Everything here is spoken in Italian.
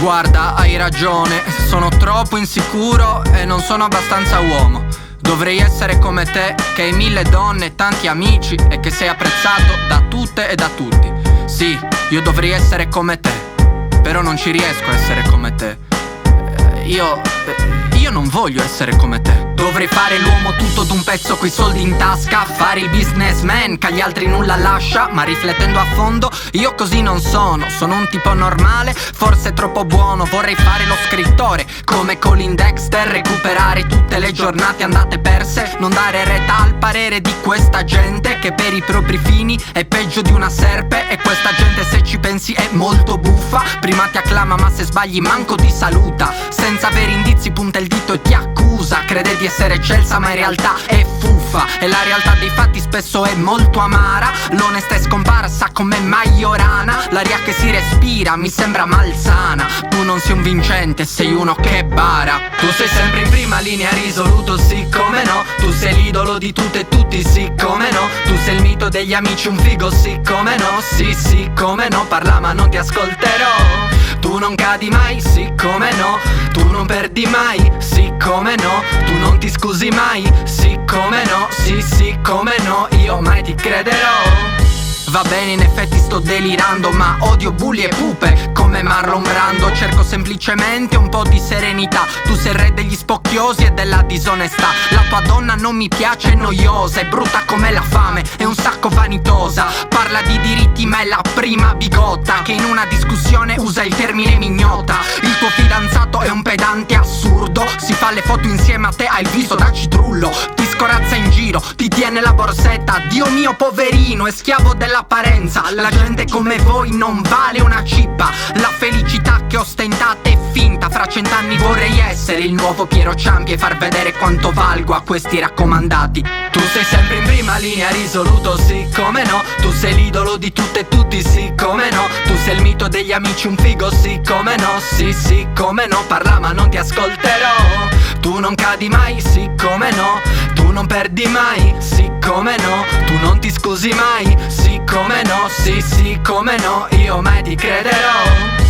Guarda, hai ragione, sono troppo insicuro e non sono abbastanza uomo. Dovrei essere come te, che hai 1000 donne e tanti amici e che sei apprezzato da tutte e da tutti. Sì, io dovrei essere come te, però non ci riesco a essere come te. Io non voglio essere come te. Dovrei fare l'uomo tutto d'un pezzo coi soldi in tasca, fare il businessman che agli altri nulla lascia. Ma riflettendo a fondo io così non sono. Sono un tipo normale, forse troppo buono. Vorrei fare lo scrittore come Colin Dexter, recuperare tutte le giornate andate perse, non dare retta al parere di questa gente che per i propri fini è peggio di una serpe. E questa gente, se ci pensi, è molto buffa. Prima ti acclama ma se sbagli manco ti saluta. Senza avere indizi punta il dito e ti accusa. Crede di essere eccelsa ma in realtà è fuffa. E la realtà dei fatti spesso è molto amara. L'onesta è scomparsa come Majorana. L'aria che si respira mi sembra malsana. Tu non sei un vincente, sei uno che bara. Tu sei sempre in prima linea, risoluto, sì come no. Tu sei l'idolo di tutte e tutti, sì come no. Tu sei il mito degli amici, un figo, sì come no. Sì sì come no, parla ma non ti ascolterò. Tu non cadi mai, sì come no. Tu non perdi mai, sì come no. Tu non ti scusi mai, sì come no. Sì sì come no, io mai ti crederò. Va bene, in effetti sto delirando, ma odio bulli e pupe come Marlon Brando. Cerco semplicemente un po' di serenità. Tu sei il re degli spocchiosi e della disonestà. La tua donna non mi piace, è noiosa, è brutta come la fame, è un sacco vanitosa. Parla di diritti ma è la prima bigotta che in una discussione usa il termine mignota. Il tuo fidanzato è un pedante assurdo, si fa le foto insieme a te, ha il viso da citrullo. Ti scorazza in giro, ti tiene la borsetta. Dio mio poverino, è schiavo dell'apparenza. La gente come voi non vale una cippa. La felicità che ostentate è finta. Fra 100 anni vorrei essere il nuovo Piero Ciampi e far vedere quanto valgo a questi raccomandati. Tu sei sempre in prima linea, risoluto, sì come no. Tu sei l'idolo di tutte e tutti, sì come no. Tu sei il mito degli amici, un figo, sì come no. Sì sì come no, parla ma non ti ascolterò. Tu non cadi mai, sì come no. Tu non perdi mai, sì come no. Tu non ti scusi mai, sì come no. Sì sì come no, io mai ti crederò.